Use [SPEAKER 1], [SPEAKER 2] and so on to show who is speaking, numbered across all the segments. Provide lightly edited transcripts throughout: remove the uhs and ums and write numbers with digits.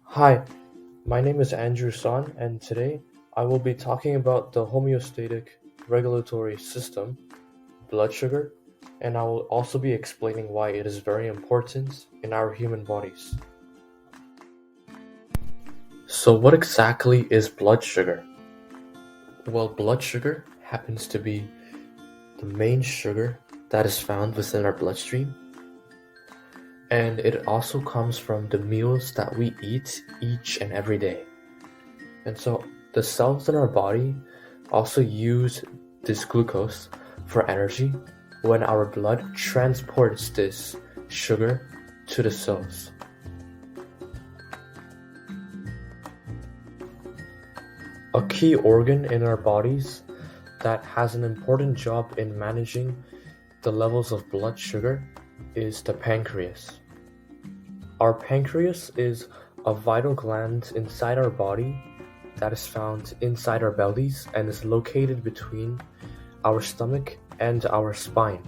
[SPEAKER 1] Hi, my name is Andrew Son, and today I will be talking about the homeostatic regulatory system, blood sugar, and I will also be explaining why it is very important in our human bodies. So, what exactly is blood sugar? Well, blood sugar happens to be the main sugar that is found within our bloodstream, and it also comes from the meals that we eat each and every day. And so the cells in our body also use this glucose for energy when our blood transports this sugar to the cells. A key organ in our bodies that has an important job in managing the levels of blood sugar is the pancreas. Our pancreas is a vital gland inside our body that is found inside our bellies and is located between our stomach and our spine.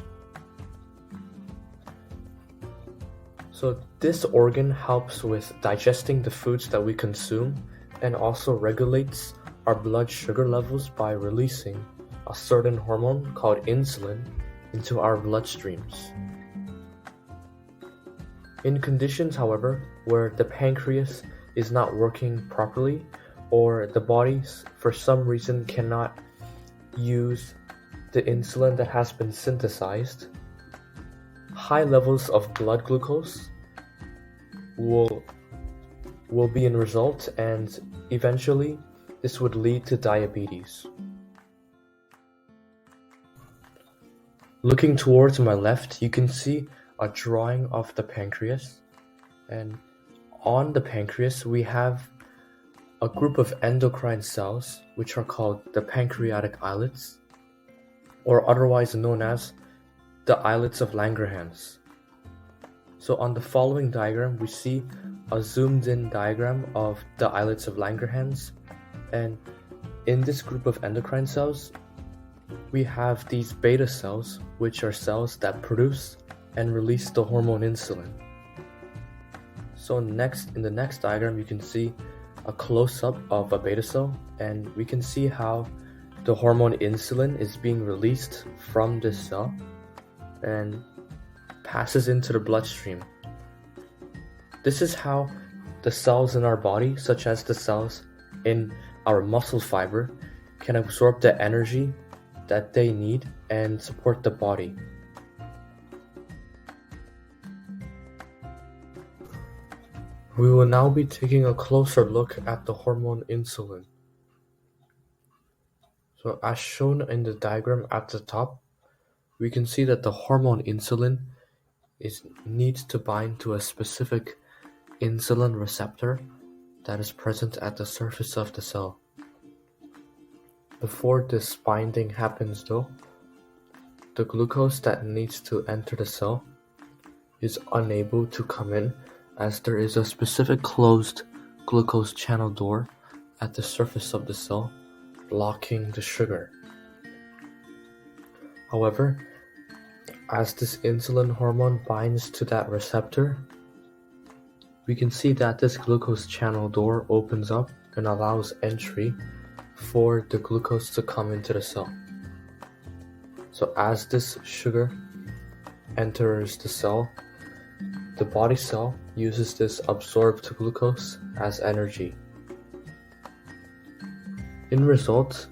[SPEAKER 1] So this organ helps with digesting the foods that we consume and also regulates our blood sugar levels by releasing a certain hormone called insulin into our bloodstreams. In conditions, however, where the pancreas is not working properly or the body for some reason cannot use the insulin that has been synthesized, high levels of blood glucose will be in result, and eventually this would lead to diabetes. Looking towards my left, you can see a drawing of the pancreas, and on the pancreas we have a group of endocrine cells which are called the pancreatic islets, or otherwise known as the islets of Langerhans. So on the following diagram we see a zoomed in diagram of the islets of Langerhans, and in this group of endocrine cells we have these beta cells, which are cells that produce and release the hormone insulin. So next, in the next diagram, you can see a close-up of a beta cell, and we can see how the hormone insulin is being released from this cell and passes into the bloodstream. This is how the cells in our body, such as the cells in our muscle fiber, can absorb the energy that they need and support the body. We will now be taking a closer look at the hormone insulin. So as shown in the diagram at the top, we can see that the hormone insulin needs to bind to a specific insulin receptor that is present at the surface of the cell. Before this binding happens though, the glucose that needs to enter the cell is unable to come in, as there is a specific closed glucose channel door at the surface of the cell blocking the sugar. However, as this insulin hormone binds to that receptor, we can see that this glucose channel door opens up and allows entry for the glucose to come into the cell. So as this sugar enters the cell, the body cell uses this absorbed glucose as energy. In result,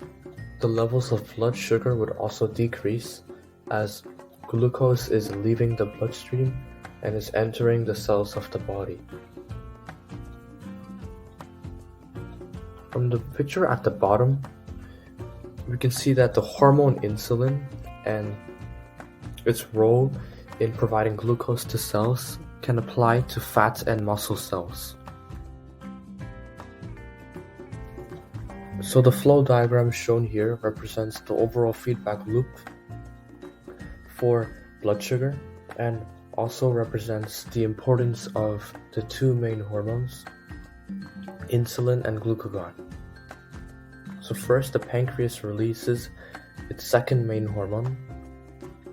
[SPEAKER 1] the levels of blood sugar would also decrease as glucose is leaving the bloodstream and is entering the cells of the body. From the picture at the bottom, we can see that the hormone insulin and its role in providing glucose to cells can apply to fat and muscle cells. So the flow diagram shown here represents the overall feedback loop for blood sugar and also represents the importance of the two main hormones, insulin and glucagon. So first, the pancreas releases its second main hormone,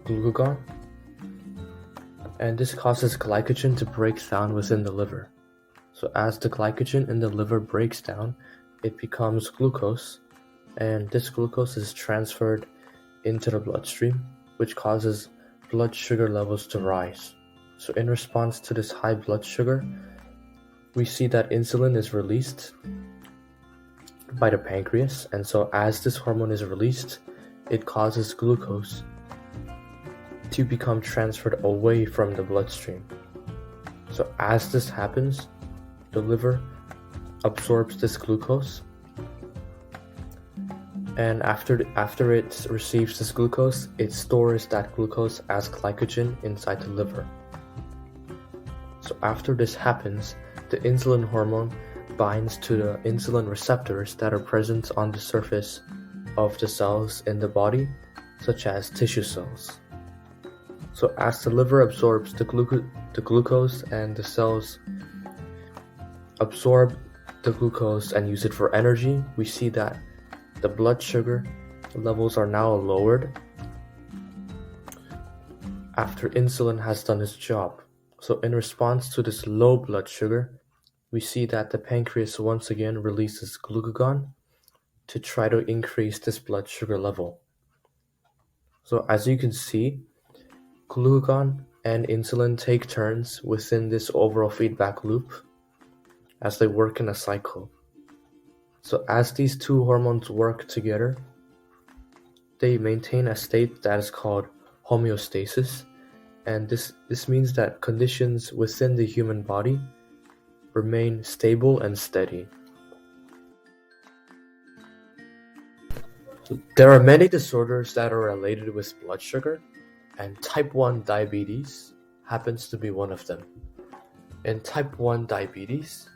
[SPEAKER 1] glucagon, and this causes glycogen to break down within the liver. So as the glycogen in the liver breaks down, it becomes glucose, and this glucose is transferred into the bloodstream, which causes blood sugar levels to rise. So in response to this high blood sugar, we see that insulin is released by the pancreas, and so as this hormone is released, it causes glucose to become transferred away from the bloodstream. So as this happens, the liver absorbs this glucose, and after it receives this glucose, it stores that glucose as glycogen inside the liver. So after this happens, the insulin hormone binds to the insulin receptors that are present on the surface of the cells in the body, such as tissue cells. So as the liver absorbs the glucose and the cells absorb the glucose and use it for energy, we see that the blood sugar levels are now lowered after insulin has done its job. So in response to this low blood sugar, we see that the pancreas once again releases glucagon to try to increase this blood sugar level. So as you can see, glucagon and insulin take turns within this overall feedback loop as they work in a cycle. So as these two hormones work together, they maintain a state that is called homeostasis, and this means that conditions within the human body remain stable and steady. So there are many disorders that are related with blood sugar, and type 1 diabetes happens to be one of them. In type 1 diabetes,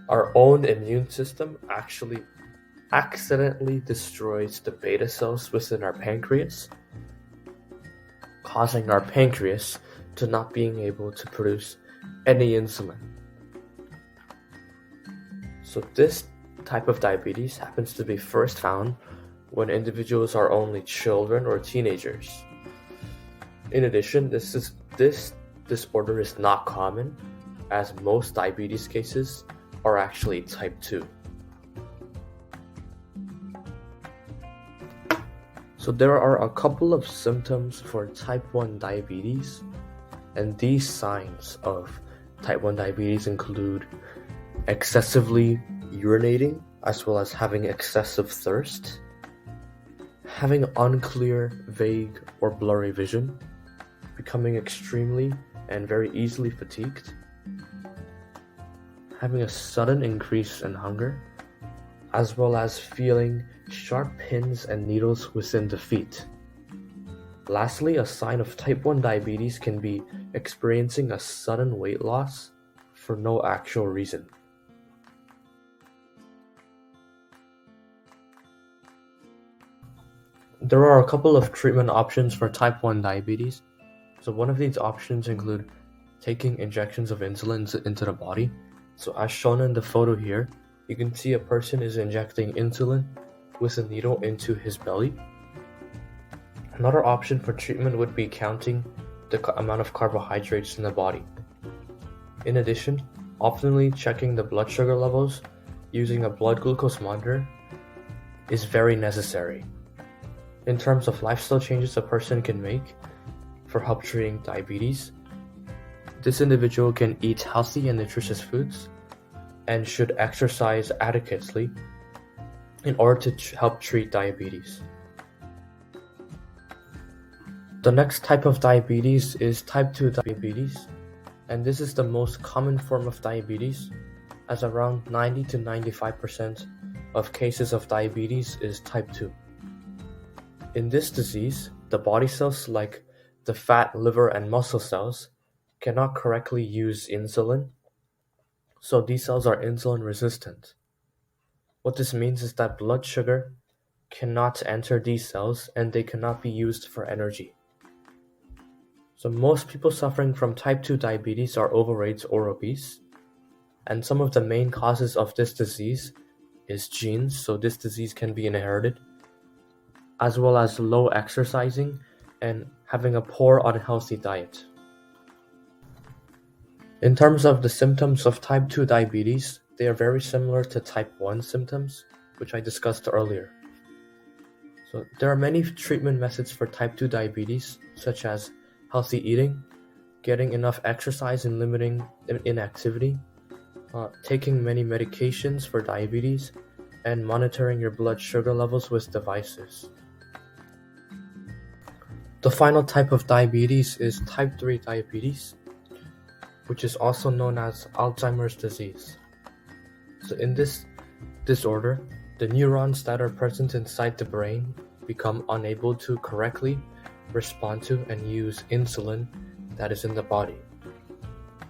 [SPEAKER 1] our own immune system actually accidentally destroys the beta cells within our pancreas, causing our pancreas to not being able to produce any insulin. So this type of diabetes happens to be first found when individuals are only children or teenagers. In addition, this disorder is not common, as most diabetes cases are actually type 2. So there are a couple of symptoms for type 1 diabetes, and these signs of type 1 diabetes include excessively urinating, as well as having excessive thirst, having unclear, vague, or blurry vision, becoming extremely and very easily fatigued, having a sudden increase in hunger, as well as feeling sharp pins and needles within the feet. Lastly, a sign of type 1 diabetes can be experiencing a sudden weight loss for no actual reason. There are a couple of treatment options for type 1 diabetes. So one of these options include taking injections of insulin into the body. So as shown in the photo here, you can see a person is injecting insulin with a needle into his belly. Another option for treatment would be counting the amount of carbohydrates in the body. In addition, oftenly checking the blood sugar levels using a blood glucose monitor is very necessary. In terms of lifestyle changes a person can make for help treating diabetes, this individual can eat healthy and nutritious foods and should exercise adequately in order to help treat diabetes. The next type of diabetes is type 2 diabetes, and this is the most common form of diabetes, as around 90 to 95% of cases of diabetes is type 2. In this disease, the body cells like the fat, liver, and muscle cells cannot correctly use insulin, so these cells are insulin resistant. What this means is that blood sugar cannot enter these cells and they cannot be used for energy. So most people suffering from type 2 diabetes are overweight or obese, and some of the main causes of this disease is genes, so this disease can be inherited, as well as low exercising and having a poor unhealthy diet. In terms of the symptoms of type 2 diabetes, they are very similar to type 1 symptoms, which I discussed earlier. So there are many treatment methods for type 2 diabetes, such as healthy eating, getting enough exercise and limiting inactivity, taking many medications for diabetes, and monitoring your blood sugar levels with devices. The final type of diabetes is type 3 diabetes, which is also known as Alzheimer's disease. So in this disorder, the neurons that are present inside the brain become unable to correctly respond to and use insulin that is in the body.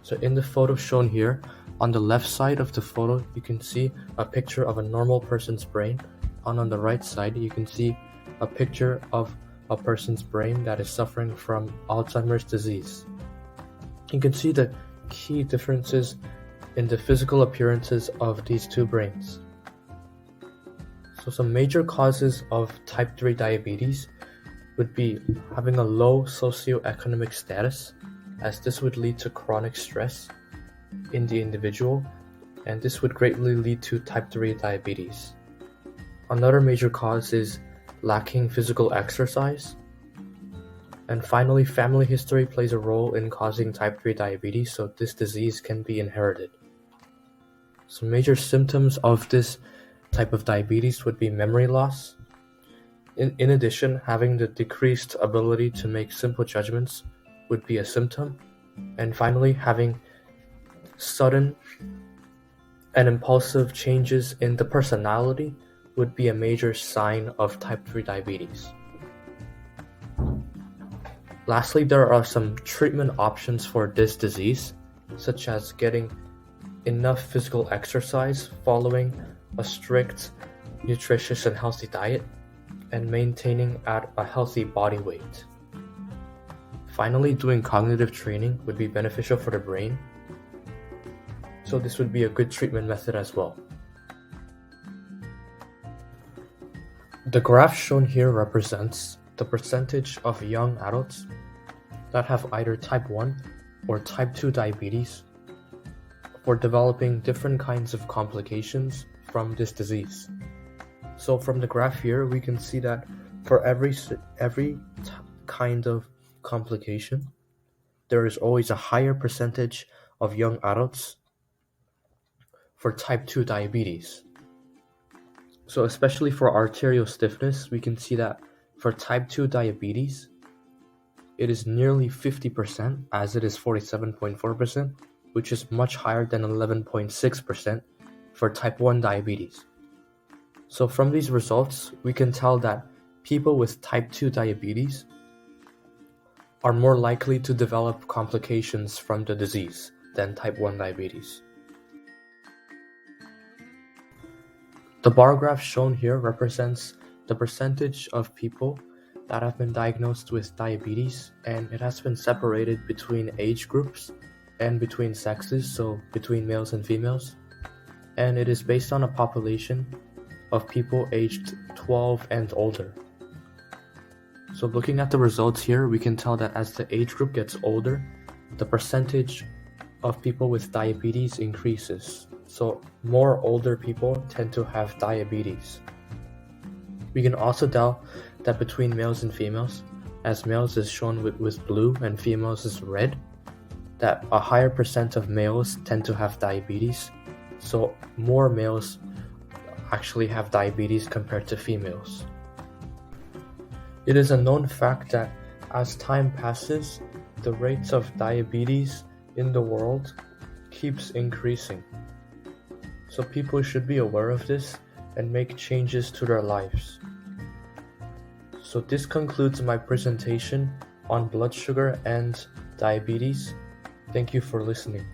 [SPEAKER 1] So in the photo shown here, on the left side of the photo, you can see a picture of a normal person's brain, and on the right side, you can see a picture of a person's brain that is suffering from Alzheimer's disease. You can see the key differences in the physical appearances of these two brains. So some major causes of type 3 diabetes would be having a low socioeconomic status, as this would lead to chronic stress in the individual, and this would greatly lead to type 3 diabetes. Another major cause is lacking physical exercise. And finally, family history plays a role in causing type 3 diabetes, so this disease can be inherited. Some major symptoms of this type of diabetes would be memory loss. In addition, having the decreased ability to make simple judgments would be a symptom. And finally, having sudden and impulsive changes in the personality would be a major sign of type 3 diabetes. Lastly, there are some treatment options for this disease, such as getting enough physical exercise, following a strict, nutritious and healthy diet, and maintaining at a healthy body weight. Finally, doing cognitive training would be beneficial for the brain, so this would be a good treatment method as well. The graph shown here represents the percentage of young adults that have either type 1 or type 2 diabetes for developing different kinds of complications from this disease. So from the graph here, we can see that for every kind of complication, there is always a higher percentage of young adults for type 2 diabetes. So especially for arterial stiffness, we can see that for type 2 diabetes, it is nearly 50%, as it is 47.4%, which is much higher than 11.6% for type 1 diabetes. So from these results, we can tell that people with type 2 diabetes are more likely to develop complications from the disease than type 1 diabetes. The bar graph shown here represents the percentage of people that have been diagnosed with diabetes, and it has been separated between age groups and between sexes, so between males and females, and it is based on a population of people aged 12 and older. So looking at the results here, we can tell that as the age group gets older, the percentage of people with diabetes increases. So more older people tend to have diabetes. We can also tell that between males and females, as males is shown with blue and females is red, that a higher percent of males tend to have diabetes. So more males actually have diabetes compared to females. It is a known fact that as time passes, the rates of diabetes in the world keeps increasing. So people should be aware of this and make changes to their lives. So this concludes my presentation on blood sugar and diabetes. Thank you for listening.